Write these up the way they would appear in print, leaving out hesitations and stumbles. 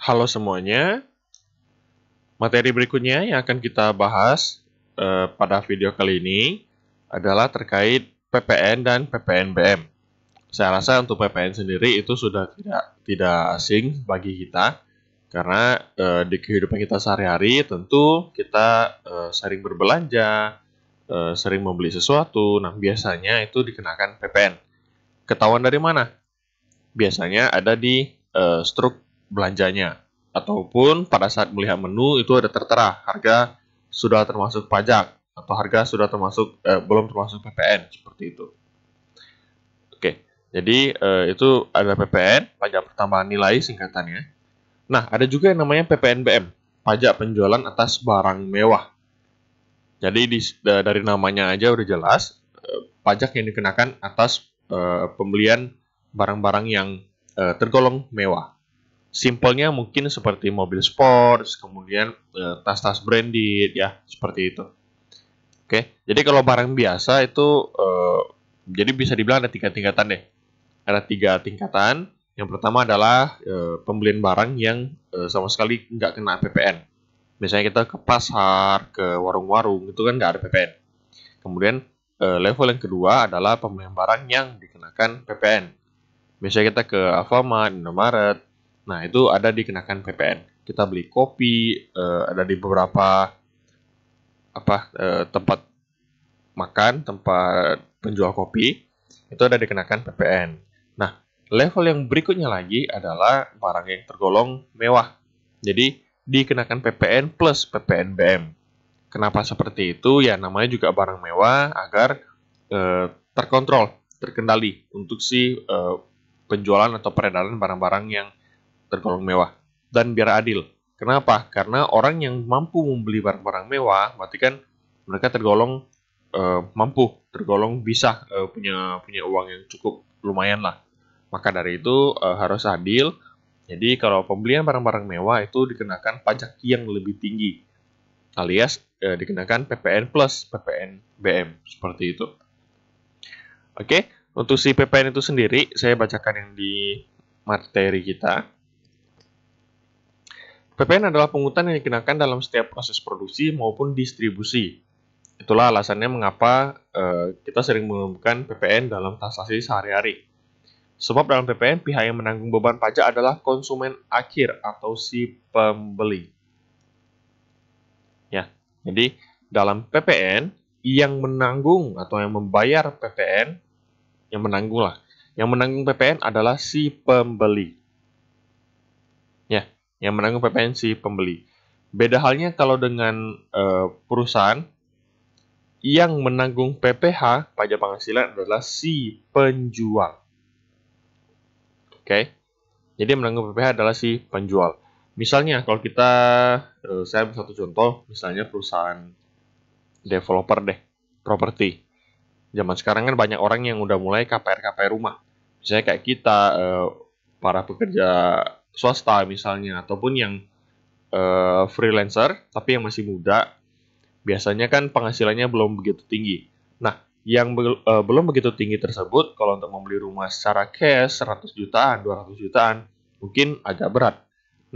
Halo semuanya, materi berikutnya yang akan kita bahas pada video kali ini adalah terkait PPN dan PPNBM. Saya rasa untuk PPN sendiri itu sudah tidak asing bagi kita karena di kehidupan kita sehari-hari tentu kita sering berbelanja, sering membeli sesuatu. Nah, biasanya itu dikenakan PPN. Ketahuan dari mana? Biasanya ada di struk belanjanya ataupun pada saat melihat menu itu ada tertera harga sudah termasuk pajak atau harga sudah termasuk belum termasuk PPN seperti itu. Oke, jadi itu ada PPN, pajak pertambahan nilai singkatannya. Nah, ada juga yang namanya PPNBM, pajak penjualan atas barang mewah. Jadi dari namanya aja udah jelas pajak yang dikenakan atas pembelian barang-barang yang tergolong mewah. Simpelnya mungkin seperti mobil sports, kemudian tas-tas branded, ya seperti itu. Oke, jadi kalau barang biasa itu, jadi bisa dibilang ada 3 tingkatan deh. Ada 3 tingkatan. Yang pertama adalah pembelian barang yang sama sekali nggak kena PPN. Misalnya kita ke pasar, ke warung-warung, itu kan nggak ada PPN. Kemudian level yang kedua adalah pembelian barang yang dikenakan PPN. Misalnya kita ke Alfamart, Indomaret, nah itu ada dikenakan PPN. Kita beli kopi, ada di beberapa tempat makan, tempat penjual kopi, itu ada dikenakan PPN. Nah, level yang berikutnya lagi adalah barang yang tergolong mewah. Jadi dikenakan PPN plus PPNBM. Kenapa seperti itu? Ya namanya juga barang mewah agar terkontrol, terkendali untuk si penjualan atau peredaran barang-barang yang tergolong mewah. Dan biar adil. Kenapa? Karena orang yang mampu membeli barang-barang mewah, berarti kan mereka tergolong mampu, tergolong bisa punya uang yang cukup lumayan lah. Maka dari itu harus adil. Jadi kalau pembelian barang-barang mewah itu dikenakan pajak yang lebih tinggi, alias dikenakan PPN plus PPN BM seperti itu. Oke, untuk si PPN itu sendiri saya bacakan yang di materi kita. PPN adalah pungutan yang dikenakan dalam setiap proses produksi maupun distribusi. Itulah alasannya mengapa kita sering menemukan PPN dalam transaksi sehari-hari. Sebab dalam PPN pihak yang menanggung beban pajak adalah konsumen akhir atau si pembeli. Ya, jadi dalam PPN yang menanggung atau yang membayar PPN, yang menanggung PPN adalah si pembeli. Ya, yang menanggung PPN si pembeli. Beda halnya kalau dengan perusahaan yang menanggung PPH, pajak penghasilan, adalah si penjual. Oke, jadi yang menanggung PPH adalah si penjual. Misalnya kalau kita, saya ambil satu contoh, misalnya perusahaan developer deh, properti. Zaman sekarang kan banyak orang yang udah mulai KPR rumah. Misalnya kayak kita, para pekerja swasta misalnya, ataupun yang freelancer, tapi yang masih muda, biasanya kan penghasilannya belum begitu tinggi. Nah, yang belum begitu tinggi tersebut, kalau untuk membeli rumah secara cash, 100 jutaan, 200 jutaan, mungkin agak berat.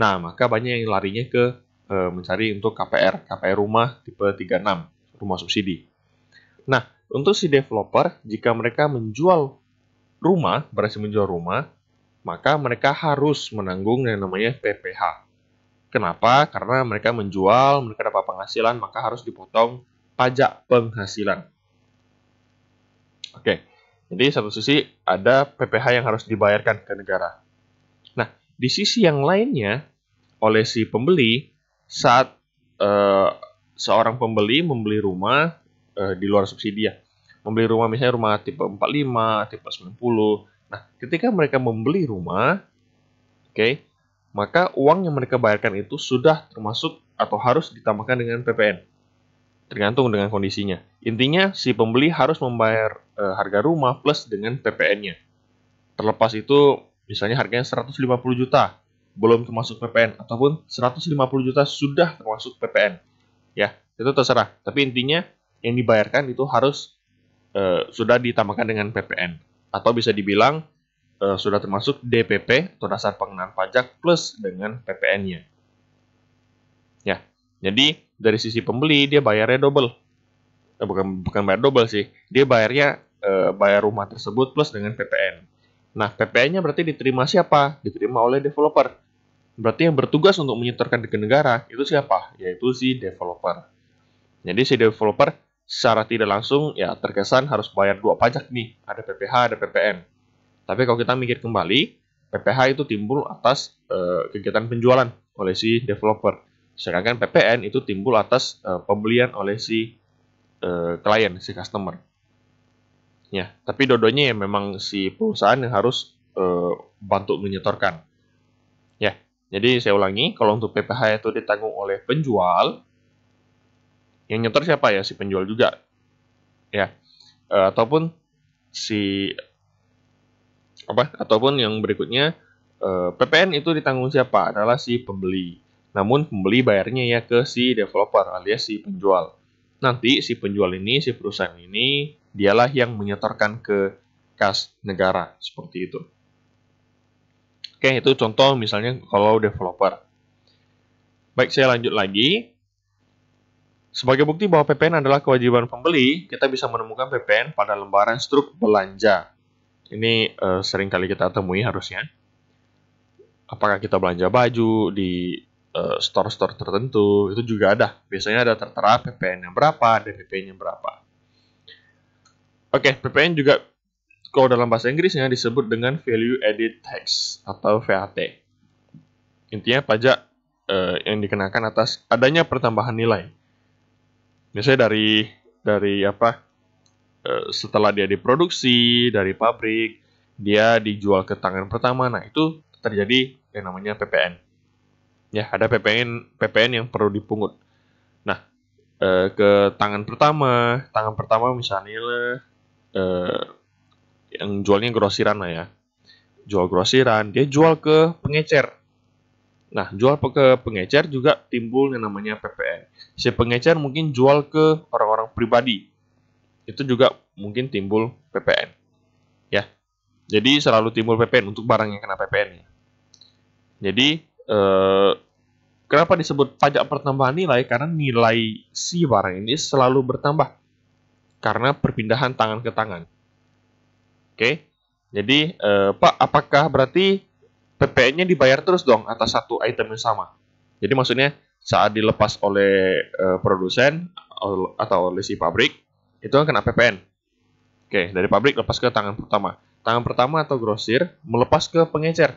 Nah, maka banyak yang larinya ke mencari untuk KPR rumah tipe 36, rumah subsidi. Nah, untuk si developer, jika mereka berhasil menjual rumah, maka mereka harus menanggung yang namanya PPH. Kenapa? Karena mereka menjual, mereka dapat penghasilan, maka harus dipotong pajak penghasilan. Oke, jadi satu sisi ada PPH yang harus dibayarkan ke negara. Nah, di sisi yang lainnya, oleh si pembeli, saat seorang pembeli membeli rumah di luar subsidi ya, membeli rumah misalnya rumah tipe 45, tipe 90. Nah, ketika mereka membeli rumah, oke, maka uang yang mereka bayarkan itu sudah termasuk atau harus ditambahkan dengan PPN. Tergantung dengan kondisinya. Intinya si pembeli harus membayar harga rumah plus dengan PPN-nya. Terlepas itu misalnya harganya 150 juta, belum termasuk PPN, ataupun 150 juta sudah termasuk PPN. Ya, itu terserah. Tapi intinya yang dibayarkan itu harus sudah ditambahkan dengan PPN. Atau bisa dibilang sudah termasuk DPP atau dasar pengenaan pajak plus dengan PPN-nya. Ya, jadi dari sisi pembeli dia bayarnya double. Bukan bayar double sih, dia bayarnya bayar rumah tersebut plus dengan PPN. Nah, PPN-nya berarti diterima siapa? Diterima oleh developer. Berarti yang bertugas untuk menyetorkan ke negara itu siapa? Yaitu si developer. Jadi si developer secara tidak langsung ya terkesan harus bayar dua pajak nih, ada PPh, ada PPN. Tapi kalau kita mikir kembali, PPh itu timbul atas kegiatan penjualan oleh si developer. Sedangkan PPN itu timbul atas pembelian oleh si klien, si customer. Ya, tapi dua-duanya ya memang si perusahaan yang harus bantu menyetorkan. Ya, jadi saya ulangi, kalau untuk PPh itu ditanggung oleh penjual, yang nyetor siapa ya? Si penjual juga. Ya, ataupun si ataupun yang berikutnya PPN itu ditanggung siapa? Adalah si pembeli. Namun pembeli bayarnya ya ke si developer alias si penjual. Nanti si penjual ini, si perusahaan ini, dialah yang menyetorkan ke kas negara seperti itu. Oke, itu contoh misalnya kalau developer. Baik, saya lanjut lagi. Sebagai bukti bahwa PPN adalah kewajiban pembeli, kita bisa menemukan PPN pada lembaran struk belanja. Ini sering kali kita temui harusnya. Apakah kita belanja baju di store-store tertentu, itu juga ada. Biasanya ada tertera PPN yang berapa, DPP-nya berapa. Oke, PPN juga kalau dalam bahasa Inggrisnya disebut dengan Value Added Tax atau VAT. Intinya pajak yang dikenakan atas adanya pertambahan nilai. Biasanya dari setelah dia diproduksi dari pabrik, dia dijual ke tangan pertama. Nah, itu terjadi yang namanya PPN. Ya, ada PPN yang perlu dipungut. Nah, ke tangan pertama misalnya yang jualnya grosiran lah ya. Jual grosiran, dia jual ke pengecer. Nah, jual ke pengecer juga timbul yang namanya PPN. Si pengecer mungkin jual ke orang-orang pribadi. Itu juga mungkin timbul PPN. Ya. Jadi selalu timbul PPN untuk barang yang kena PPN. Jadi kenapa disebut pajak pertambahan nilai? Karena nilai si barang ini selalu bertambah karena perpindahan tangan ke tangan. Oke. Jadi Pak, apakah berarti PPN-nya dibayar terus dong atas satu item yang sama? Jadi maksudnya saat dilepas oleh produsen atau oleh si pabrik, itu kan kena PPN. Oke, dari pabrik lepas ke tangan pertama. Tangan pertama atau grosir melepas ke pengecer.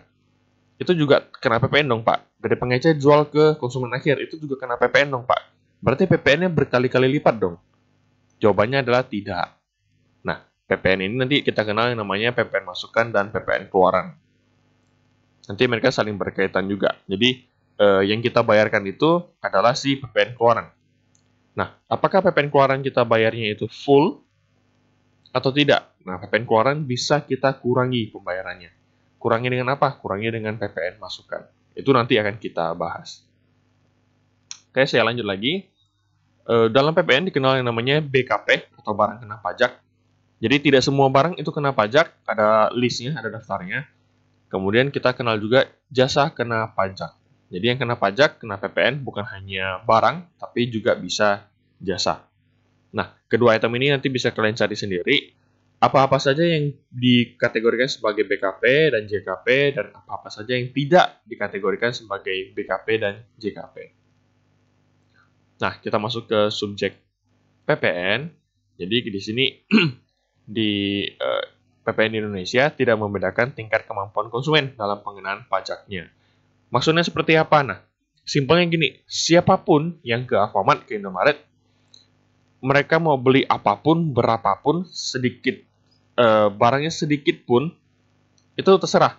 Itu juga kena PPN dong, Pak. Dari pengecer jual ke konsumen akhir, itu juga kena PPN dong, Pak. Berarti PPN-nya berkali-kali lipat dong. Jawabannya adalah tidak. Nah, PPN ini nanti kita kenal yang namanya PPN masukan dan PPN keluaran. Nanti mereka saling berkaitan juga. Jadi, yang kita bayarkan itu adalah si PPN keluaran. Nah, apakah PPN keluaran kita bayarnya itu full atau tidak? Nah, PPN keluaran bisa kita kurangi pembayarannya. Kurangi dengan apa? Kurangi dengan PPN masukan. Itu nanti akan kita bahas. Oke, saya lanjut lagi. Dalam PPN dikenal yang namanya BKP atau barang kena pajak. Jadi tidak semua barang itu kena pajak, ada listnya, ada daftarnya. Kemudian kita kenal juga jasa kena pajak. Jadi yang kena pajak, kena PPN bukan hanya barang, tapi juga bisa jasa. Nah, kedua item ini nanti bisa kalian cari sendiri. Apa-apa saja yang dikategorikan sebagai BKP dan JKP, dan apa-apa saja yang tidak dikategorikan sebagai BKP dan JKP. Nah, kita masuk ke subjek PPN. Jadi di sini di PPN di Indonesia tidak membedakan tingkat kemampuan konsumen dalam pengenaan pajaknya. Maksudnya seperti apa? Nah, simpelnya gini, siapapun yang ke Alfamart, ke Indomaret, mereka mau beli apapun, berapapun, sedikit barangnya sedikit pun, itu terserah.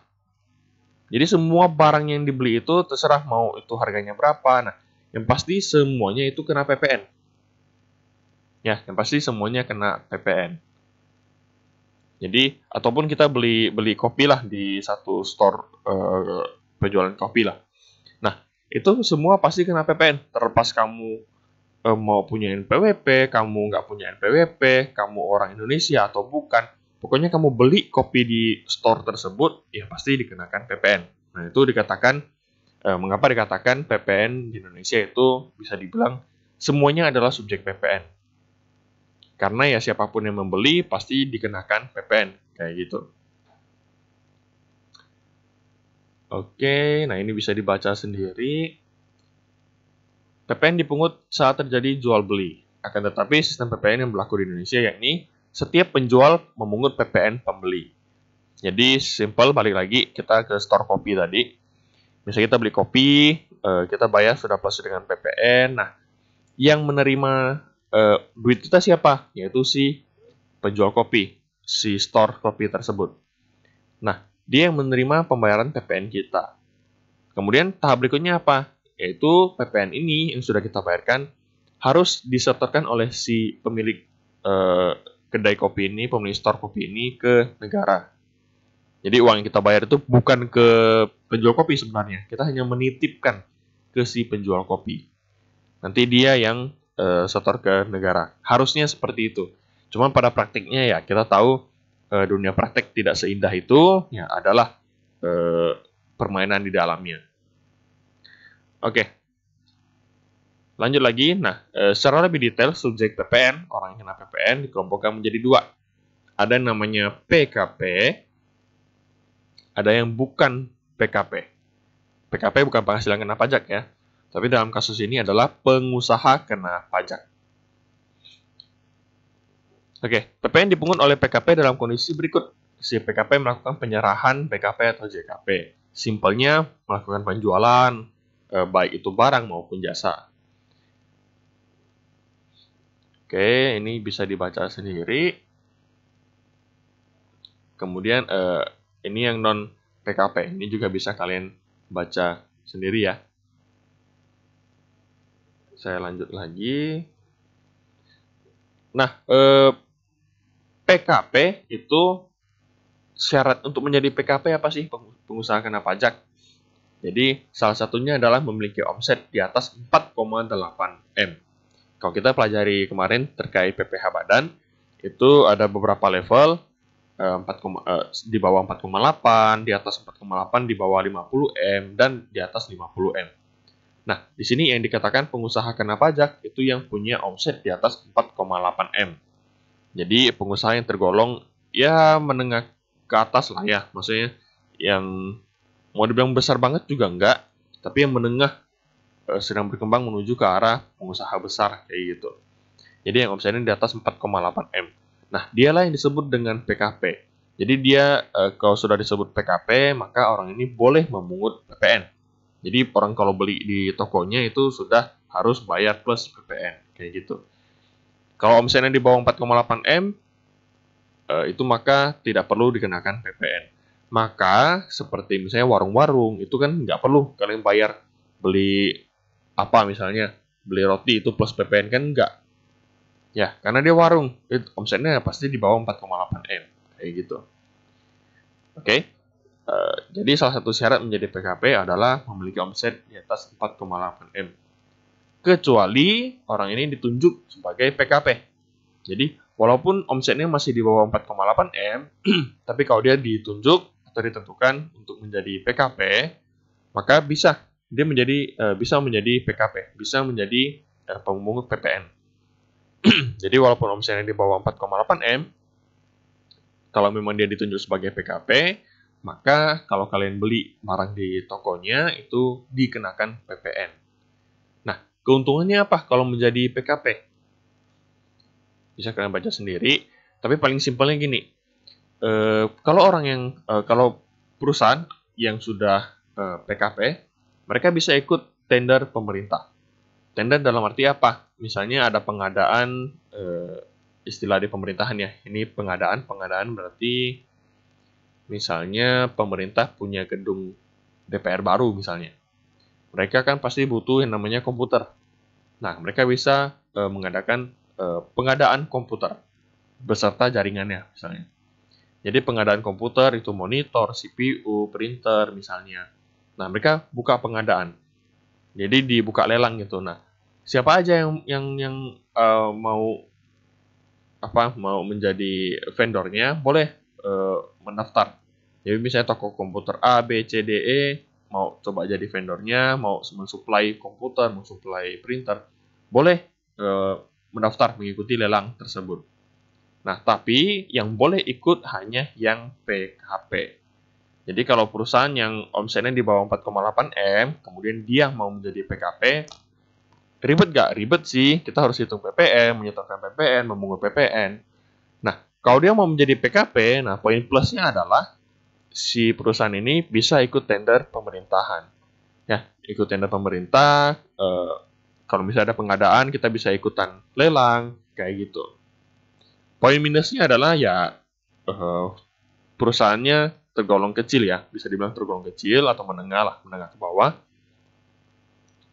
Jadi semua barang yang dibeli itu terserah mau itu harganya berapa. Nah, yang pasti semuanya itu kena PPN. Ya, yang pasti semuanya kena PPN. Jadi, ataupun kita beli kopi lah di satu store penjualan kopi lah. Nah, itu semua pasti kena PPN. Terlepas kamu mau punya NPWP, kamu nggak punya NPWP, kamu orang Indonesia atau bukan, Pokoknya kamu beli kopi di store tersebut, ya pasti dikenakan PPN. Nah, itu dikatakan, mengapa dikatakan PPN di Indonesia itu bisa dibilang semuanya adalah subjek PPN. Karena ya siapapun yang membeli pasti dikenakan PPN, kayak gitu. Oke, nah ini bisa dibaca sendiri. PPN dipungut saat terjadi jual beli. Akan tetapi sistem PPN yang berlaku di Indonesia yakni setiap penjual memungut PPN pembeli. Jadi simple, balik lagi kita ke store kopi tadi. Misalnya kita beli kopi, kita bayar sudah plus dengan PPN. Nah, yang menerima duit kita siapa? Yaitu si penjual kopi, si store kopi tersebut. Nah, dia yang menerima pembayaran PPN kita. Kemudian tahap berikutnya apa? Yaitu PPN ini yang sudah kita bayarkan harus disetorkan oleh si pemilik kedai kopi ini, pemilik store kopi ini ke negara. Jadi uang yang kita bayar itu bukan ke penjual kopi sebenarnya. Kita hanya menitipkan ke si penjual kopi. Nanti dia yang setor ke negara. Harusnya seperti itu. Cuma pada praktiknya ya kita tahu dunia praktek tidak seindah itu, ya adalah permainan di dalamnya. Oke, lanjut lagi. Nah, secara lebih detail, subjek PPN, orang yang kena PPN dikelompokkan menjadi dua. Ada yang namanya PKP, ada yang bukan PKP. PKP bukan penghasilan kena pajak ya, tapi dalam kasus ini adalah pengusaha kena pajak. Oke, PPN dipungut oleh PKP dalam kondisi berikut. Si PKP melakukan penyerahan PKP atau JKP. Simpelnya melakukan penjualan, baik itu barang maupun jasa. Oke, ini bisa dibaca sendiri. Kemudian ini yang non PKP. Ini juga bisa kalian baca sendiri ya. Saya lanjut lagi. Nah, PKP itu syarat untuk menjadi PKP apa sih? Pengusaha kena pajak. Jadi salah satunya adalah memiliki omset di atas 4,8 M. Kalau kita pelajari kemarin terkait PPh Badan, itu ada beberapa level, di bawah 4,8, di atas 4,8, di bawah 50 M, dan di atas 50 M. Nah, di sini yang dikatakan pengusaha kena pajak itu yang punya omset di atas 4,8 M. Jadi pengusaha yang tergolong ya menengah ke atas lah ya, maksudnya yang mau dibilang besar banget juga enggak, tapi yang menengah sedang berkembang menuju ke arah pengusaha besar kayak gitu. Jadi yang omsetnya di atas 4,8 M. Nah, dialah yang disebut dengan PKP. Jadi dia kalau sudah disebut PKP, maka orang ini boleh memungut PPN. Jadi orang kalau beli di tokonya itu sudah harus bayar plus PPN kayak gitu. Kalau omsetnya di bawah 4,8 M, itu maka tidak perlu dikenakan PPN. Maka seperti misalnya warung-warung itu kan nggak perlu kalian bayar beli apa misalnya beli roti itu plus PPN kan nggak. Ya, karena dia warung, itu omsetnya pasti di bawah 4,8 M kayak gitu. Oke. Jadi salah satu syarat menjadi PKP adalah memiliki omset di atas 4,8 M. Kecuali orang ini ditunjuk sebagai PKP. Jadi walaupun omsetnya masih di bawah 4,8 M, tapi kalau dia ditunjuk atau ditentukan untuk menjadi PKP, maka bisa menjadi PKP, bisa menjadi pemungut PPN. Jadi walaupun omsetnya di bawah 4,8 M, kalau memang dia ditunjuk sebagai PKP, maka kalau kalian beli barang di tokonya itu dikenakan PPN. Nah, keuntungannya apa kalau menjadi PKP? Bisa kalian baca sendiri, tapi paling simpelnya gini. Kalau perusahaan yang sudah PKP, mereka bisa ikut tender pemerintah. Tender dalam arti apa? Misalnya ada pengadaan, istilah di pemerintahan ya. Ini pengadaan berarti misalnya pemerintah punya gedung DPR baru misalnya. Mereka kan pasti butuh yang namanya komputer. Nah, mereka bisa mengadakan pengadaan komputer beserta jaringannya misalnya. Jadi pengadaan komputer itu monitor, CPU, printer misalnya. Nah, mereka buka pengadaan. Jadi dibuka lelang gitu. Nah, siapa aja yang mau mau menjadi vendornya, boleh mendaftar. Jadi misalnya toko komputer A, B, C, D, E mau coba jadi vendornya, mau mensuplai komputer, mensuplai printer, boleh mendaftar mengikuti lelang tersebut. Nah, tapi yang boleh ikut hanya yang PKP. Jadi kalau perusahaan yang omsetnya di bawah 4,8 M, kemudian dia mau menjadi PKP, ribet nggak? Ribet sih, kita harus hitung PPN, menyetorkan PPN, memungut PPN. Nah, kalau dia mau menjadi PKP, nah poin plusnya adalah si perusahaan ini bisa ikut tender pemerintahan. Ya, ikut tender pemerintah, kalau misalnya ada pengadaan, kita bisa ikutan lelang, kayak gitu. Poin minusnya adalah ya perusahaannya tergolong kecil ya, bisa dibilang tergolong kecil atau menengah lah, menengah ke bawah.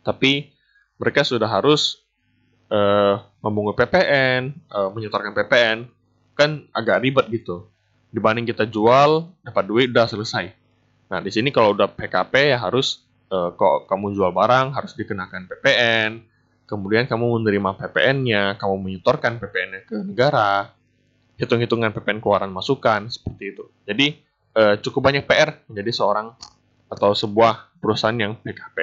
Tapi mereka sudah harus memungut PPN, menyetorkan PPN, kan agak ribet gitu. Dibanding kita jual, dapat duit, udah selesai. Nah, di sini kalau udah PKP ya harus kok kamu jual barang harus dikenakan PPN, kemudian kamu menerima PPN-nya, kamu menyetorkan PPN-nya ke negara, hitung-hitungan PPN keluaran masukan, seperti itu. Jadi cukup banyak PR menjadi seorang atau sebuah perusahaan yang PKP.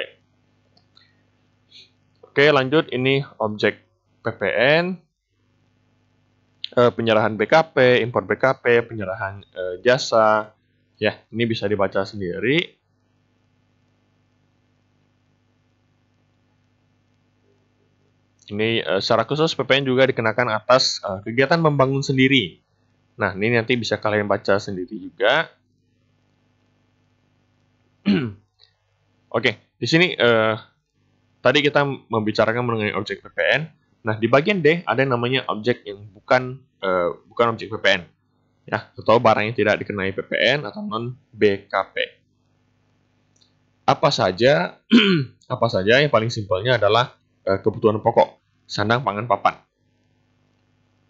Oke, lanjut. Ini objek PPN, penyerahan BKP, import BKP, penyerahan jasa. Ya, ini bisa dibaca sendiri. Ini secara khusus PPN juga dikenakan atas kegiatan membangun sendiri. Nah, ini nanti bisa kalian baca sendiri juga. Oke, di sini tadi kita membicarakan mengenai objek PPN. Nah, di bagian D ada yang namanya objek yang bukan objek PPN, ya, atau barang yang tidak dikenai PPN atau non BKP. Apa saja? Apa saja? Yang paling simpelnya adalah kebutuhan pokok, sandang, pangan, papan.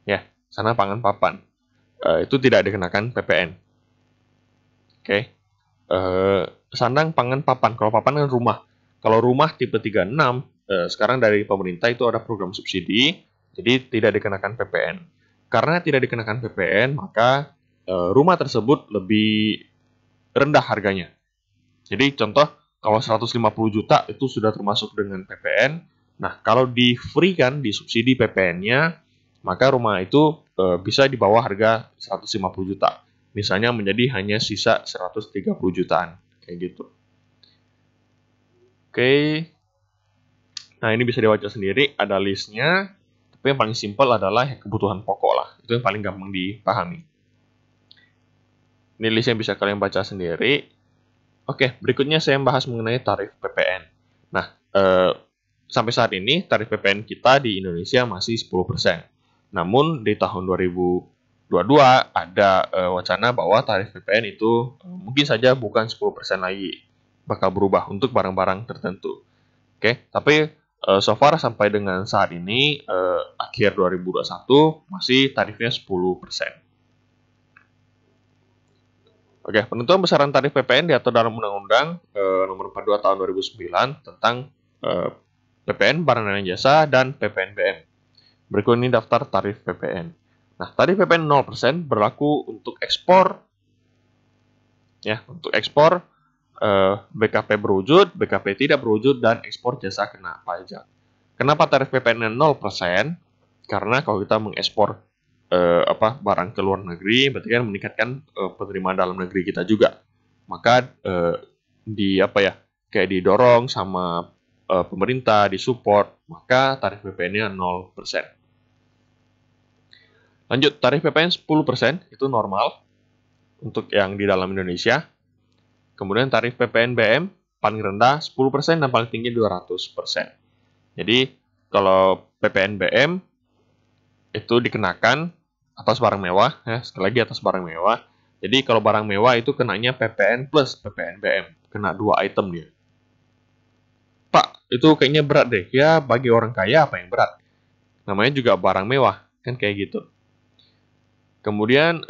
Ya, sandang, pangan, papan. Itu tidak dikenakan PPN. Oke. Sandang, pangan, papan. Kalau papan kan rumah. Kalau rumah tipe 36, sekarang dari pemerintah itu ada program subsidi, jadi tidak dikenakan PPN. Karena tidak dikenakan PPN, maka rumah tersebut lebih rendah harganya. Jadi contoh, kalau 150 juta itu sudah termasuk dengan PPN. Nah, kalau di free kan, di subsidi PPN-nya, maka rumah itu bisa di bawah harga 150 juta. Misalnya menjadi hanya sisa 130 jutaan. Kayak gitu. Oke. Nah, ini bisa dibaca sendiri. Ada listnya. Tapi yang paling simpel adalah kebutuhan pokok lah. Itu yang paling gampang dipahami. Ini list yang bisa kalian baca sendiri. Oke, berikutnya saya bahas mengenai tarif PPN. Nah, sampai saat ini tarif PPN kita di Indonesia masih 10%. Namun di tahun 2022 ada wacana bahwa tarif PPN itu mungkin saja bukan 10% lagi, bakal berubah untuk barang-barang tertentu. Oke, tapi so far sampai dengan saat ini akhir 2021 masih tarifnya 10%. Oke, penentuan besaran tarif PPN diatur dalam Undang-Undang Nomor 42 Tahun 2009 tentang PPN barang dan jasa dan PPNBM. Berikut ini daftar tarif PPN. Nah, tarif PPN 0% berlaku untuk ekspor, ya, untuk ekspor BKP berwujud, BKP tidak berwujud, dan ekspor jasa kena pajak. Kenapa tarif PPN 0%? Karena kalau kita mengekspor barang ke luar negeri, berarti kan meningkatkan penerimaan dalam negeri kita juga. Maka kayak didorong sama pemerintah, disupport, maka tarif PPN-nya 0%. Lanjut, tarif PPN 10% itu normal untuk yang di dalam Indonesia. Kemudian tarif PPNBM paling rendah 10% dan paling tinggi 200%. Jadi kalau PPNBM itu dikenakan atas barang mewah, ya, sekali lagi atas barang mewah. Jadi kalau barang mewah itu kenanya PPN plus PPNBM, kena 2 item dia. Pak, itu kayaknya berat deh. Ya, bagi orang kaya apa yang berat? Namanya juga barang mewah, kan kayak gitu. Kemudian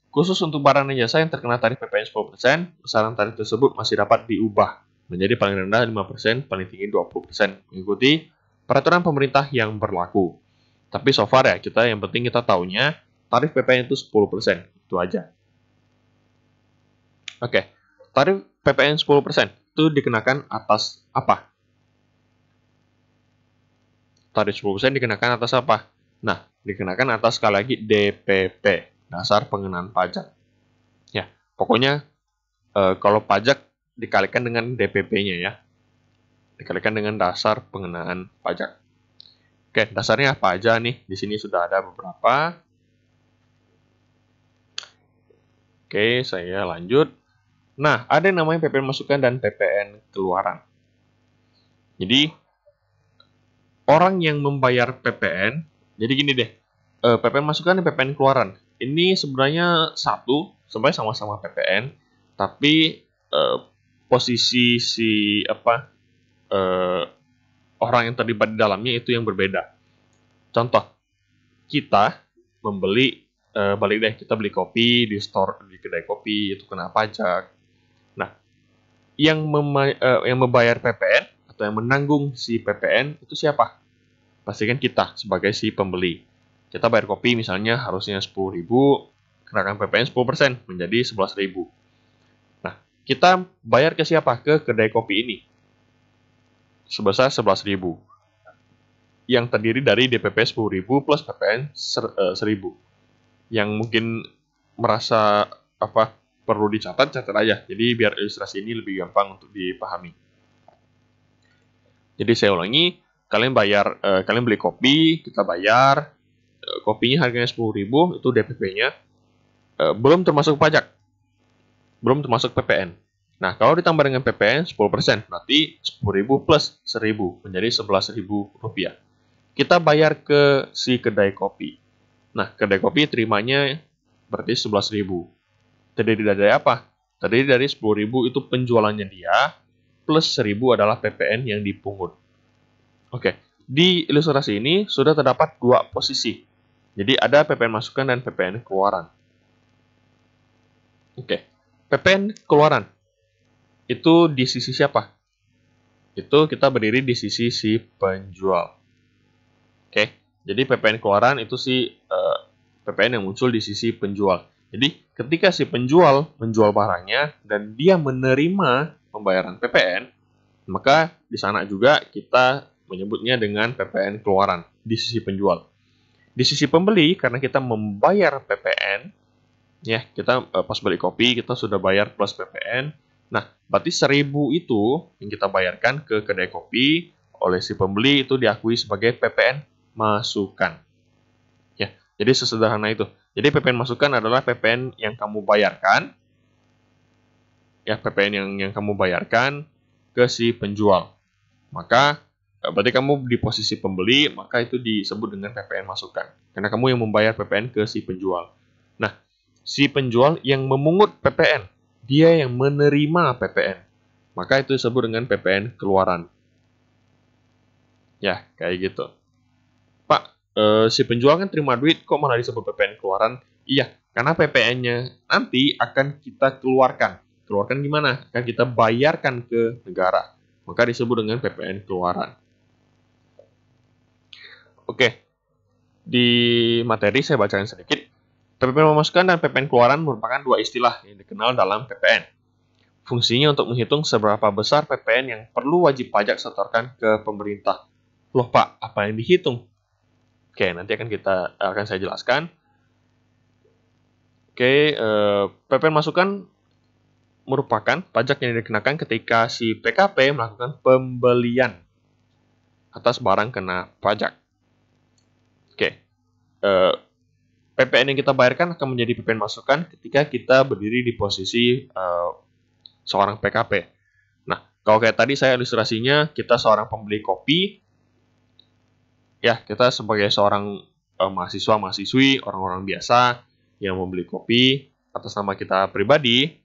khusus untuk barang dan jasa yang terkena tarif PPN 10%, besaran tarif tersebut masih dapat diubah menjadi paling rendah 5%, paling tinggi 20%, mengikuti peraturan pemerintah yang berlaku. Tapi so far ya, yang penting kita taunya tarif PPN itu 10%. Itu aja. Oke, tarif PPN 10% itu dikenakan atas apa? Tarif 10% dikenakan atas apa? Nah, dikenakan atas sekali lagi DPP, dasar pengenaan pajak. Ya, pokoknya kalau pajak dikalikan dengan DPP-nya ya. Dikalikan dengan dasar pengenaan pajak. Oke, dasarnya apa aja nih? Di sini sudah ada beberapa. Oke, saya lanjut. Nah, ada yang namanya PPN masukan dan PPN keluaran. Jadi, orang yang membayar PPN, jadi gini deh, PPN masukan dan PPN keluaran. Ini sebenarnya sebenarnya sama-sama PPN, tapi posisi orang yang terlibat di dalamnya itu yang berbeda. Contoh, kita kita beli kopi di store, di kedai kopi, itu kena pajak. Nah, yang membayar PPN atau yang menanggung si PPN itu siapa? Pastikan kita sebagai si pembeli. Kita bayar kopi misalnya harusnya 10.000, kenakan PPN 10% menjadi 11.000. Nah, kita bayar ke siapa? Ke kedai kopi ini sebesar 11.000. Yang terdiri dari DPP 10.000 plus PPN 1.000. Yang mungkin merasa perlu dicatat aja. Jadi biar ilustrasi ini lebih gampang untuk dipahami. Jadi saya ulangi, kalian beli kopi, kita bayar, kopinya harganya 10.000, itu DPP-nya, belum termasuk pajak, belum termasuk PPN. Nah, kalau ditambah dengan PPN 10%, berarti 10.000 plus 1.000 menjadi 11.000 rupiah. Kita bayar ke si kedai kopi. Nah, kedai kopi terimanya berarti 11.000. Terdiri dari apa? Terdiri dari 10.000 itu penjualannya dia, plus 1.000 adalah PPN yang dipungut. Oke, di ilustrasi ini sudah terdapat dua posisi. Jadi ada PPN masukan dan PPN keluaran. Oke, PPN keluaran itu di sisi siapa? Itu kita berdiri di sisi si penjual. Oke, jadi PPN keluaran itu PPN yang muncul di sisi penjual. Jadi ketika si penjual menjual barangnya dan dia menerima pembayaran PPN, maka di sana juga kita menyebutnya dengan PPN keluaran di sisi penjual. Di sisi pembeli, karena kita membayar PPN, ya kita pas beli kopi kita sudah bayar plus PPN. Nah, berarti 1.000 itu yang kita bayarkan ke kedai kopi oleh si pembeli itu diakui sebagai PPN masukan. Ya, jadi sesederhana itu. Jadi PPN masukan adalah PPN yang kamu bayarkan, ya PPN yang kamu bayarkan ke si penjual. Maka berarti kamu di posisi pembeli, maka itu disebut dengan PPN masukan. Karena kamu yang membayar PPN ke si penjual. Nah, si penjual yang memungut PPN, dia yang menerima PPN. Maka itu disebut dengan PPN keluaran. Ya, kayak gitu. Pak, si penjual kan terima duit, kok malah disebut PPN keluaran? Iya, karena PPN-nya nanti akan kita keluarkan. Keluarkan gimana? Akan kita bayarkan ke negara. Maka disebut dengan PPN keluaran. Oke, di materi saya bacakan sedikit. PPN pemasukan dan PPN keluaran merupakan dua istilah yang dikenal dalam PPN. Fungsinya untuk menghitung seberapa besar PPN yang perlu wajib pajak setorkan ke pemerintah. Loh Pak, apa yang dihitung? Oke, nanti akan saya jelaskan. Oke, PPN masukan merupakan pajak yang dikenakan ketika si PKP melakukan pembelian atas barang kena pajak. Oke, PPN yang kita bayarkan akan menjadi PPN masukan ketika kita berdiri di posisi seorang PKP. Nah, kalau kayak tadi saya ilustrasinya, kita seorang pembeli kopi, ya kita sebagai seorang mahasiswa-mahasiswi, orang-orang biasa yang membeli kopi atas nama kita pribadi,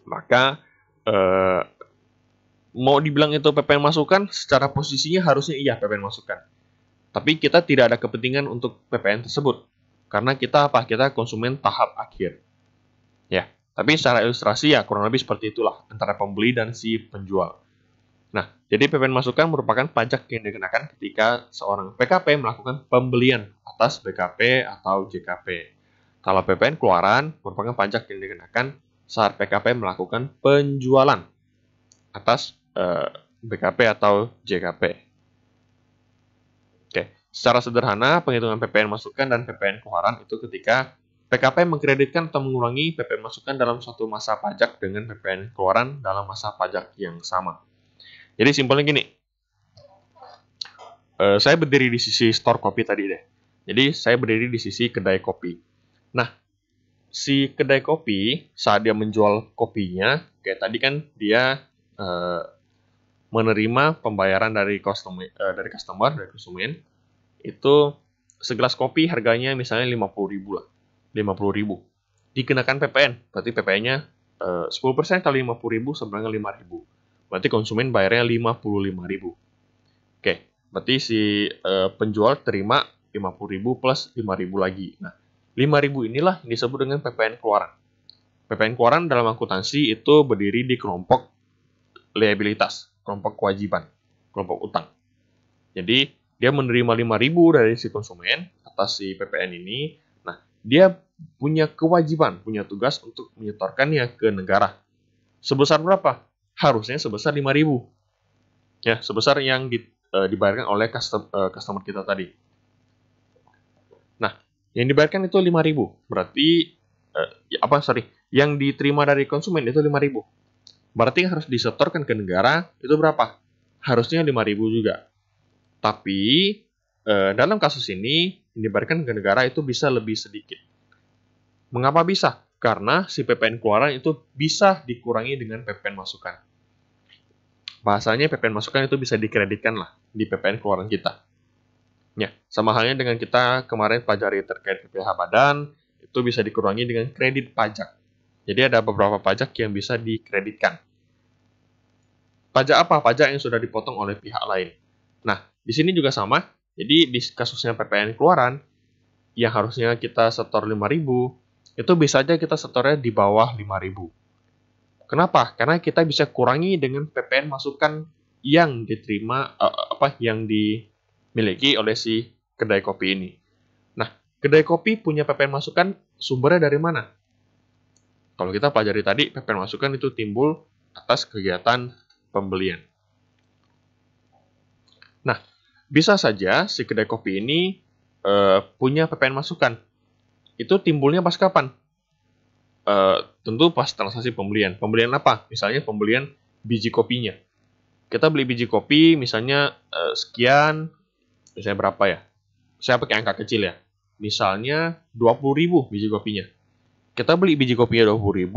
maka mau dibilang itu PPN masukan, secara posisinya harusnya iya PPN masukan. Tapi kita tidak ada kepentingan untuk PPN tersebut. Karena kita Kita konsumen tahap akhir. Ya, tapi secara ilustrasi ya kurang lebih seperti itulah antara pembeli dan si penjual. Nah, jadi PPN masukan merupakan pajak yang dikenakan ketika seorang PKP melakukan pembelian atas BKP atau JKP. Kalau PPN keluaran merupakan pajak yang dikenakan saat PKP melakukan penjualan atas BKP atau JKP. Oke, secara sederhana penghitungan PPN masukan dan PPN keluaran itu ketika PKP mengkreditkan atau mengurangi PPN masukan dalam suatu masa pajak dengan PPN keluaran dalam masa pajak yang sama. Jadi simpelnya gini, saya berdiri di sisi store kopi tadi deh. Jadi saya berdiri di sisi kedai kopi. Nah, si kedai kopi saat dia menjual kopinya, kayak tadi kan dia menerima pembayaran dari konsumen, dari konsumen, itu segelas kopi harganya misalnya 50.000 lah, 50.000. Dikenakan PPN, berarti PPN-nya 10% kali 50.000 sebenarnya 5.000. Berarti konsumen bayarnya 55.000. Oke, berarti si penjual terima 50.000 plus 5.000 lagi. Nah, 5.000 inilah yang disebut dengan PPN keluaran. PPN keluaran dalam akuntansi itu berdiri di kelompok liabilitas, kelompok kewajiban, kelompok utang. Jadi, dia menerima 5.000 dari si konsumen atas si PPN ini. Nah, dia punya kewajiban, punya tugas untuk menyetorkannya ke negara. Sebesar berapa? Harusnya sebesar 5.000. Ya, sebesar yang dibayarkan oleh customer kita tadi. Nah, yang dibayarkan itu 5.000. Berarti yang diterima dari konsumen itu 5.000. Berarti yang harus disetorkan ke negara itu berapa? Harusnya 5.000 juga. Tapi dalam kasus ini yang dibayarkan ke negara itu bisa lebih sedikit. Mengapa bisa? Karena si PPN keluaran itu bisa dikurangi dengan PPN masukan. Bahasanya PPN masukan itu bisa dikreditkan lah di PPN keluaran kita. Ya, sama halnya dengan kita kemarin pelajari terkait PPh badan, itu bisa dikurangi dengan kredit pajak. Jadi ada beberapa pajak yang bisa dikreditkan. Pajak apa? Pajak yang sudah dipotong oleh pihak lain. Nah, di sini juga sama. Jadi di kasusnya PPN keluaran, yang harusnya kita setor 5.000, itu bisa aja kita setornya di bawah 5.000. Kenapa? Karena kita bisa kurangi dengan PPN masukan yang diterima, yang dimiliki oleh si kedai kopi ini. Nah, kedai kopi punya PPN masukan sumbernya dari mana? Kalau kita pelajari tadi, PPN masukan itu timbul atas kegiatan pembelian. Nah, bisa saja si kedai kopi ini punya PPN masukan. Itu timbulnya pas kapan? Tentu pas transaksi pembelian. Pembelian apa? Misalnya pembelian biji kopinya. Kita beli biji kopi misalnya sekian, misalnya berapa ya? Saya pakai angka kecil ya. Misalnya 20.000 biji kopinya. Kita beli biji kopinya 20.000,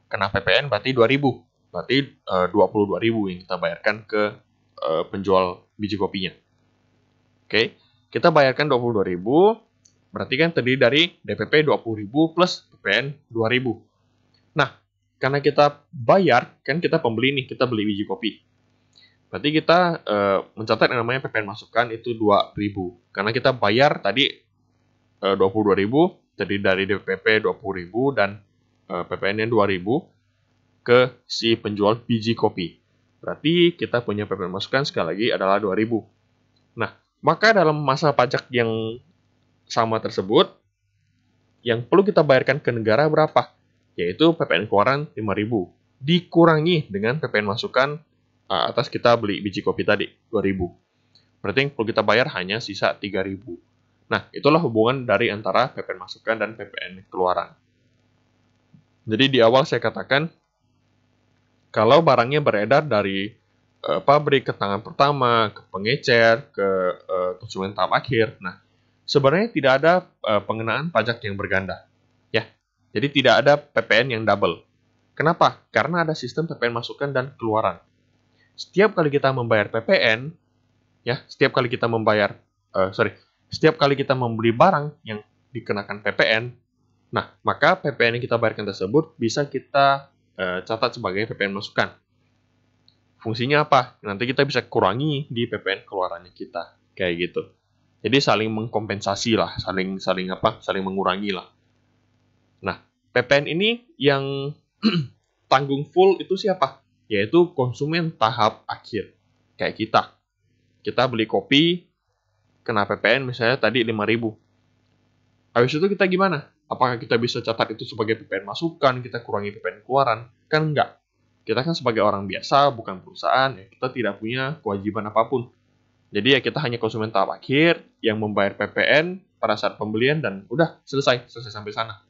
kena PPN berarti 2.000. Berarti 22.000 yang kita bayarkan ke penjual biji kopinya. Oke, kita bayarkan 22.000, berarti kan terdiri dari DPP 20.000 plus PPN 2.000. Nah, karena kita bayar, kan kita pembeli nih, kita beli biji kopi. Berarti kita mencatat yang namanya PPN masukan itu 2.000. Karena kita bayar tadi 22.000, terdiri dari DPP 20.000 dan PPN-nya 2.000 ke si penjual biji kopi. Berarti kita punya PPN masukan sekali lagi adalah 2.000. Nah, maka dalam masa pajak yang sama tersebut, yang perlu kita bayarkan ke negara berapa? Yaitu PPN keluaran 5.000. Dikurangi dengan PPN masukan atas kita beli biji kopi tadi, 2.000. Berarti yang perlu kita bayar hanya sisa 3.000. Nah, itulah hubungan dari antara PPN masukan dan PPN keluaran. Jadi di awal saya katakan, kalau barangnya beredar dari pabrik ke tangan pertama, ke pengecer, ke konsumen tahap akhir. Nah, sebenarnya tidak ada pengenaan pajak yang berganda. Ya, jadi tidak ada PPN yang double. Kenapa? Karena ada sistem PPN masukan dan keluaran. Setiap kali kita membayar PPN, setiap kali kita membeli barang yang dikenakan PPN, nah, maka PPN yang kita bayarkan tersebut bisa kita catat sebagai PPN masukan. Fungsinya apa? Nanti kita bisa kurangi di PPN keluarannya kita. Kayak gitu. Jadi saling mengkompensasi lah, saling mengurangi lah. Nah, PPN ini yang tanggung full itu siapa? Yaitu konsumen tahap akhir. Kayak kita beli kopi, kena PPN misalnya tadi 5.000. Habis itu kita gimana? Apakah kita bisa catat itu sebagai PPN masukan, kita kurangi PPN keluaran? Kan enggak. Kita kan sebagai orang biasa, bukan perusahaan, ya kita tidak punya kewajiban apapun. Jadi ya kita hanya konsumen tahap akhir yang membayar PPN pada saat pembelian dan udah selesai sampai sana.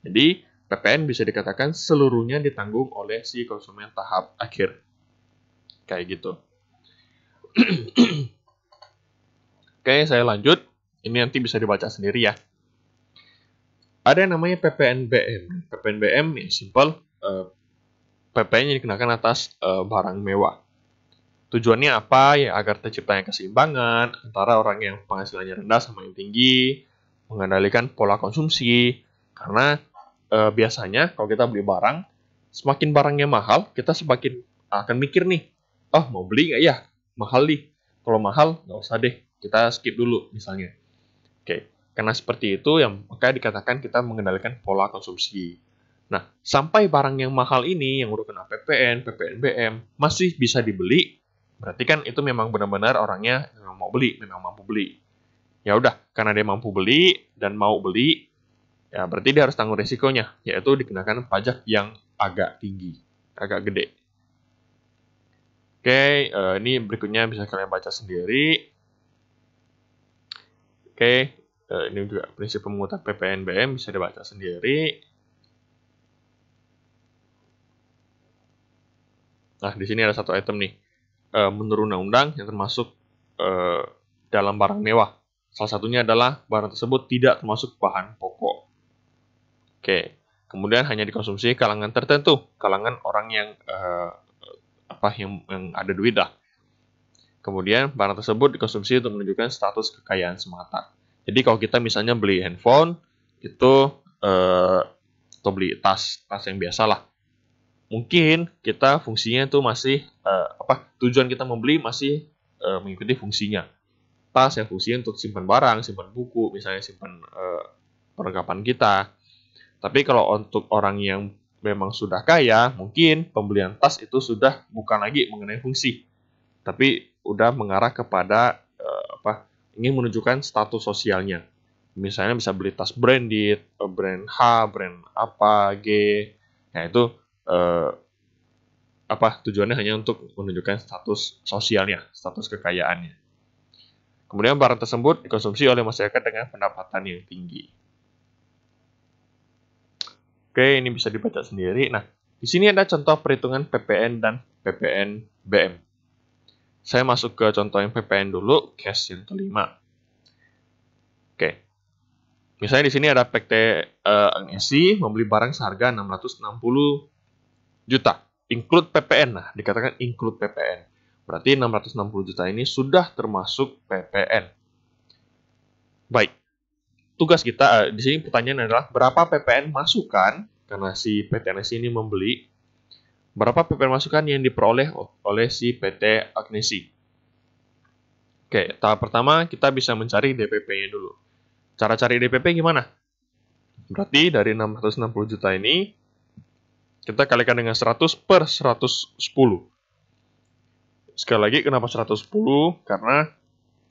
Jadi PPN bisa dikatakan seluruhnya ditanggung oleh si konsumen tahap akhir. Kayak gitu. Oke, saya lanjut. Ini nanti bisa dibaca sendiri ya. Ada yang namanya PPNBM. PPNBM ya simple. PPN yang dikenakan atas barang mewah. Tujuannya apa? Ya agar terciptanya keseimbangan antara orang yang penghasilannya rendah sama yang tinggi, mengendalikan pola konsumsi. Karena biasanya kalau kita beli barang, semakin barangnya mahal, kita semakin akan mikir nih, oh mau beli nggak ya? Mahal nih. Kalau mahal, nggak usah deh. Kita skip dulu misalnya. Oke, karena seperti itu yang maka dikatakan kita mengendalikan pola konsumsi. Nah, sampai barang yang mahal ini yang udah kena PPN, PPNBM masih bisa dibeli, berarti kan itu memang benar-benar orangnya memang mau beli, memang mampu beli. Ya udah, karena dia mampu beli dan mau beli, ya berarti dia harus tanggung resikonya, yaitu dikenakan pajak yang agak tinggi, agak gede. Oke, ini berikutnya bisa kalian baca sendiri. Oke, ini juga prinsip pemungutan PPNBM bisa dibaca sendiri. Nah, di sini ada satu item nih, menurut undang-undang yang termasuk dalam barang mewah. Salah satunya adalah barang tersebut tidak termasuk bahan pokok. Oke, kemudian hanya dikonsumsi kalangan tertentu, kalangan orang yang yang ada duit lah. Kemudian barang tersebut dikonsumsi untuk menunjukkan status kekayaan semata. Jadi kalau kita misalnya beli handphone itu atau beli tas yang biasa lah, mungkin kita fungsinya itu masih tujuan kita membeli masih mengikuti fungsinya. Tas yang fungsinya untuk simpan barang, simpan buku, misalnya simpan perlengkapan kita. Tapi kalau untuk orang yang memang sudah kaya, mungkin pembelian tas itu sudah bukan lagi mengenai fungsi, tapi udah mengarah kepada ingin menunjukkan status sosialnya. Misalnya bisa beli tas branded, brand H, brand apa, G. Nah itu tujuannya hanya untuk menunjukkan status sosialnya, status kekayaannya. Kemudian barang tersebut dikonsumsi oleh masyarakat dengan pendapatan yang tinggi. Oke, ini bisa dibaca sendiri. Nah, di sini ada contoh perhitungan PPN dan PPNBM. Saya masuk ke contoh yang PPN dulu, case yang kelima. Oke. Misalnya di sini ada PT Agnesi membeli barang seharga 660 juta. Include PPN. Nah, dikatakan include PPN. Berarti 660 juta ini sudah termasuk PPN. Baik. Tugas kita di sini pertanyaan adalah berapa PPN masukan karena si PT Agnesi ini membeli. Berapa PPN masukan yang diperoleh oleh si PT Agnesi? Oke, tahap pertama kita bisa mencari DPP-nya dulu. Cara cari DPP gimana? Berarti dari 660 juta ini kita kalikan dengan 100 per 110. Sekali lagi kenapa 110? Karena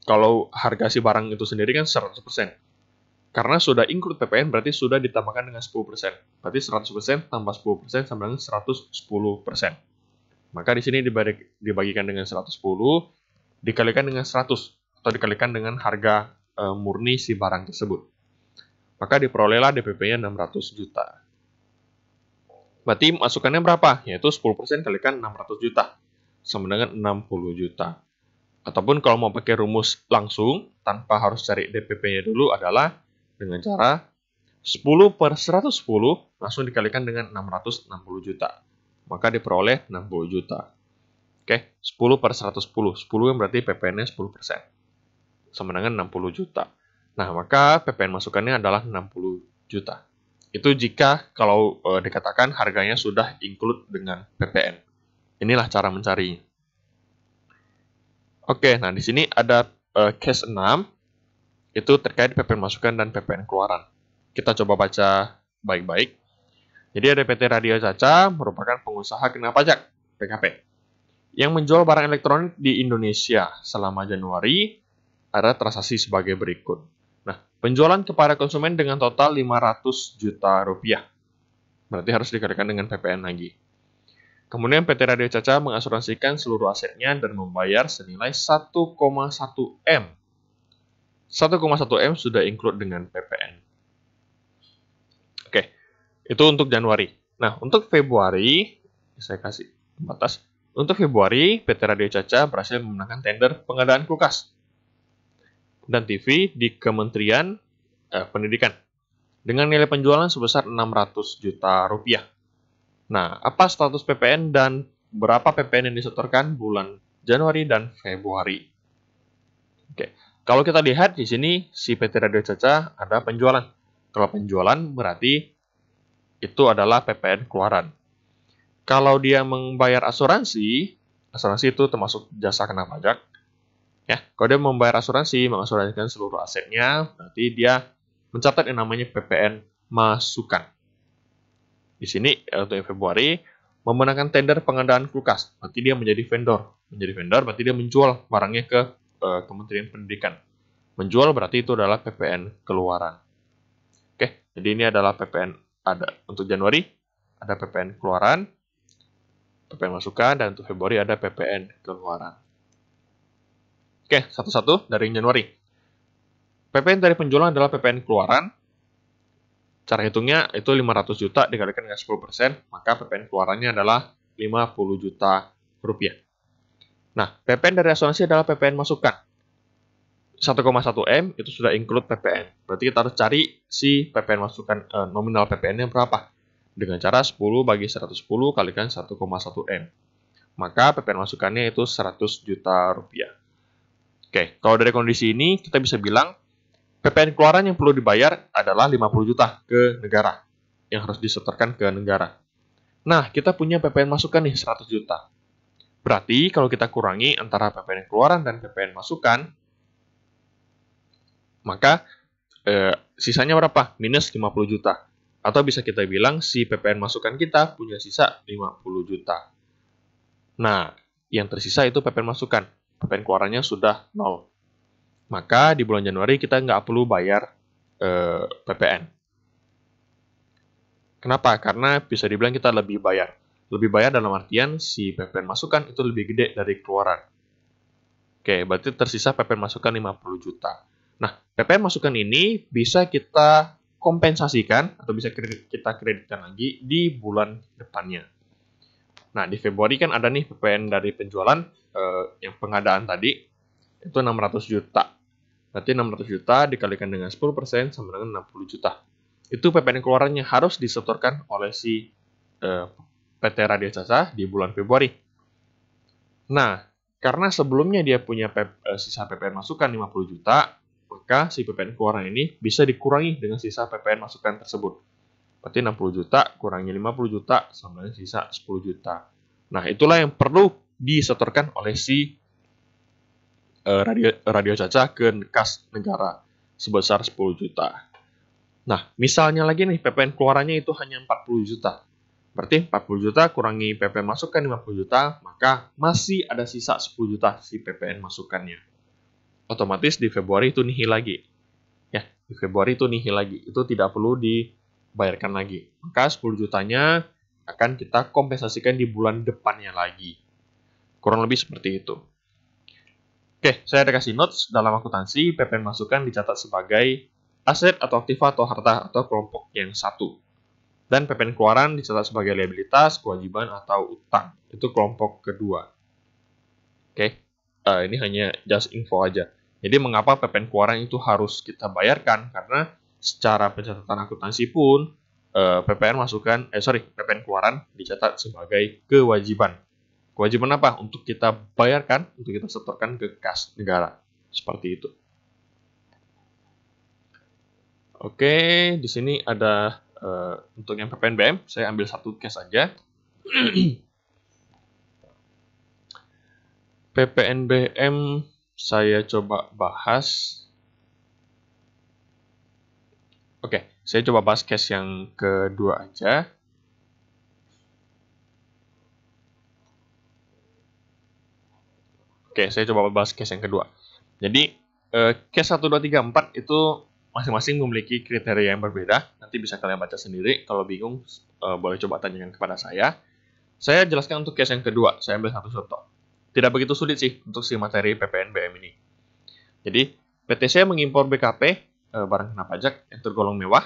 kalau harga si barang itu sendiri kan 100%. Karena sudah include PPN berarti sudah ditambahkan dengan 10%. Berarti 100% tambah 10% sama dengan 110%. Maka di sini dibagikan dengan 110, dikalikan dengan 100 atau dikalikan dengan harga murni si barang tersebut. Maka diperolehlah DPP-nya 600 juta. Berarti masukannya berapa? Yaitu 10% kalikan 600 juta. Sama dengan 60 juta. Ataupun kalau mau pakai rumus langsung, tanpa harus cari DPP-nya dulu adalah dengan cara 10 per 110 langsung dikalikan dengan 660 juta. Maka diperoleh 60 juta. Oke, 10 per 110. 10 yang berarti PPN-nya 10%. Sama dengan 60 juta. Nah, maka PPN masukannya adalah 60 juta. Itu jika kalau dikatakan harganya sudah include dengan PPN. Inilah cara mencarinya. Oke, nah di sini ada case 6. Itu terkait PPN masukan dan PPN keluaran. Kita coba baca baik-baik. Jadi ada PT Radio Caca merupakan pengusaha kena pajak, PKP. Yang menjual barang elektronik di Indonesia selama Januari ada transaksi sebagai berikut. Nah, penjualan kepada konsumen dengan total 500 juta rupiah. Berarti harus dikenakan dengan PPN lagi. Kemudian PT Radio Caca mengasuransikan seluruh asetnya dan membayar senilai 1,1 M. 1,1 M sudah include dengan PPN. Oke, itu untuk Januari. Nah, untuk Februari, saya kasih batas. Untuk Februari, PT Radio Caca berhasil memenangkan tender pengadaan kulkas dan TV di Kementerian Pendidikan dengan nilai penjualan sebesar 600 juta rupiah. Nah, apa status PPN dan berapa PPN yang disetorkan bulan Januari dan Februari? Oke, kalau kita lihat di sini si PT Radio Caca ada penjualan. Kalau penjualan berarti itu adalah PPN keluaran. Kalau dia membayar asuransi itu termasuk jasa kena pajak. Ya, kalau dia membayar asuransi, mengasuransikan seluruh asetnya, berarti dia mencatat yang namanya PPN masukan. Di sini untuk Februari memenangkan tender pengadaan kulkas, berarti dia menjadi vendor. Menjadi vendor berarti dia menjual barangnya ke Kementerian Pendidikan. Menjual berarti itu adalah PPN keluaran. Oke, jadi ini adalah PPN ada untuk Januari ada PPN keluaran, PPN masukan, dan untuk Februari ada PPN keluaran. Oke, satu-satu dari Januari. PPN dari penjualan adalah PPN keluaran. Cara hitungnya itu 500 juta dikalikan dengan 10%, maka PPN keluarannya adalah 50 juta rupiah. Nah, PPN dari asuransi adalah PPN masukan. 1,1 M itu sudah include PPN. Berarti kita harus cari si PPN masukan nominal PPN-nya berapa. Dengan cara 10 bagi 110 kalikan 1,1 M. Maka PPN masukannya itu 100 juta rupiah. Oke, kalau dari kondisi ini kita bisa bilang PPN keluaran yang perlu dibayar adalah 50 juta ke negara. Yang harus disetorkan ke negara. Nah, kita punya PPN masukan nih 100 juta. Berarti kalau kita kurangi antara PPN keluaran dan PPN masukan, maka sisanya berapa? Minus 50 juta. Atau bisa kita bilang si PPN masukan kita punya sisa 50 juta. Nah, yang tersisa itu PPN masukan. PPN keluarannya sudah 0. Maka di bulan Januari kita nggak perlu bayar PPN. Kenapa? Karena bisa dibilang kita lebih bayar. Lebih bayar dalam artian si PPN masukan itu lebih gede dari keluaran. Oke, berarti tersisa PPN masukan 50 juta. Nah, PPN masukan ini bisa kita kompensasikan atau bisa kita kreditkan lagi di bulan depannya. Nah, di Februari kan ada nih PPN dari penjualan yang pengadaan tadi itu 600 juta. Berarti 600 juta dikalikan dengan 10% sama dengan 60 juta. Itu PPN keluarannya harus disetorkan oleh si PT Radio Caca di bulan Februari. Nah, karena sebelumnya dia punya sisa PPN masukan 50 juta, maka si PPN keluaran ini bisa dikurangi dengan sisa PPN masukan tersebut. Berarti 60 juta kurangi 50 juta sama dengan sisa 10 juta. Nah, itulah yang perlu disetorkan oleh si Radio Caca ke kas negara sebesar 10 juta. Nah, misalnya lagi nih PPN keluarannya itu hanya 40 juta. Berarti 40 juta kurangi PPN masukan 50 juta, maka masih ada sisa 10 juta si PPN masukannya. Otomatis di Februari itu nihil lagi. Ya, di Februari itu nihil lagi. Itu tidak perlu dibayarkan lagi. Maka 10 jutanya akan kita kompensasikan di bulan depannya lagi. Kurang lebih seperti itu. Oke, saya ada kasih notes dalam akuntansi, PPN masukan dicatat sebagai aset atau aktiva atau harta atau kelompok yang satu. Dan PPN keluaran dicatat sebagai liabilitas, kewajiban, atau utang. Itu kelompok kedua. Oke, ini hanya just info aja. Jadi mengapa PPN keluaran itu harus kita bayarkan? Karena secara pencatatan akuntansi pun PPN keluaran dicatat sebagai kewajiban. Kewajiban apa? Untuk kita bayarkan, untuk kita setorkan ke kas negara. Seperti itu. Oke, di sini ada untuk yang PPNBM, saya ambil satu case saja. PPNBM saya coba bahas. Oke, saya coba bahas case yang kedua aja. Oke, saya coba bahas case yang kedua. Jadi, case 1, 2, 3, 4 itu masing-masing memiliki kriteria yang berbeda. Nanti bisa kalian baca sendiri. Kalau bingung, boleh coba tanyakan kepada saya. Saya jelaskan untuk case yang kedua. Saya ambil satu contoh. Tidak begitu sulit sih untuk si materi PPNBM ini. Jadi, PT saya mengimpor BKP, barang kena pajak yang tergolong mewah,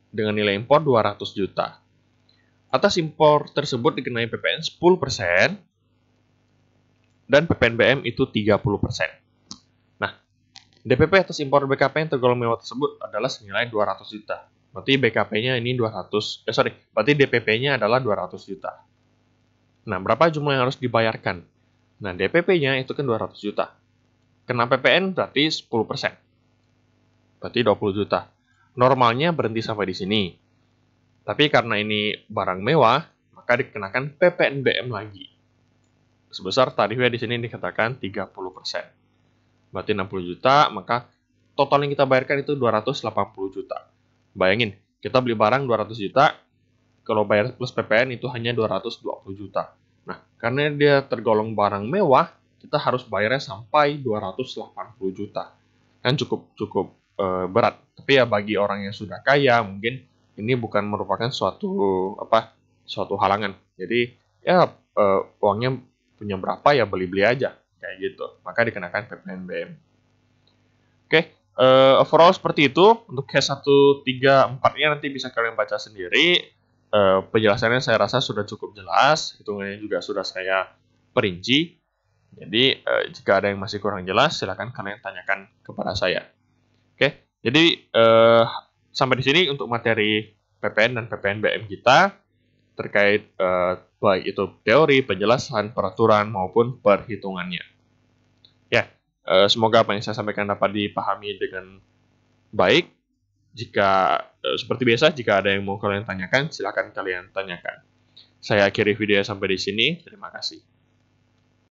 dengan nilai impor 200 juta. Atas impor tersebut dikenai PPN 10%, dan PPNBM itu 30%. Nah, DPP atas impor BKP yang tergolong mewah tersebut adalah senilai 200 juta. Berarti BKP-nya ini berarti DPP-nya adalah 200 juta. Nah, berapa jumlah yang harus dibayarkan? Nah, DPP-nya itu kan 200 juta. Kena PPN berarti 10%. Berarti 20 juta. Normalnya berhenti sampai di sini. Tapi karena ini barang mewah, maka dikenakan PPNBM lagi. Sebesar tarifnya di sini dikatakan 30%. Berarti 60 juta, maka total yang kita bayarkan itu 280 juta. Bayangin, kita beli barang 200 juta, kalau bayar plus PPN itu hanya 220 juta. Nah, karena dia tergolong barang mewah, kita harus bayarnya sampai 280 juta. Kan cukup berat. Tapi ya bagi orang yang sudah kaya, mungkin ini bukan merupakan suatu halangan. Jadi ya uangnya punya berapa ya beli-beli aja kayak gitu. Maka dikenakan PPNBM. Oke, overall seperti itu. Untuk case 1, 3, 4-nya nanti bisa kalian baca sendiri. Penjelasannya saya rasa sudah cukup jelas, hitungannya juga sudah saya perinci. Jadi jika ada yang masih kurang jelas, silakan kalian tanyakan kepada saya. Oke, jadi sampai di sini untuk materi PPN dan PPNBM kita terkait baik itu teori, penjelasan, peraturan maupun perhitungannya. Ya, semoga apa yang saya sampaikan dapat dipahami dengan baik. Jika seperti biasa, jika ada yang mau kalian tanyakan, silakan kalian tanyakan. Saya akhiri video sampai di sini. Terima kasih.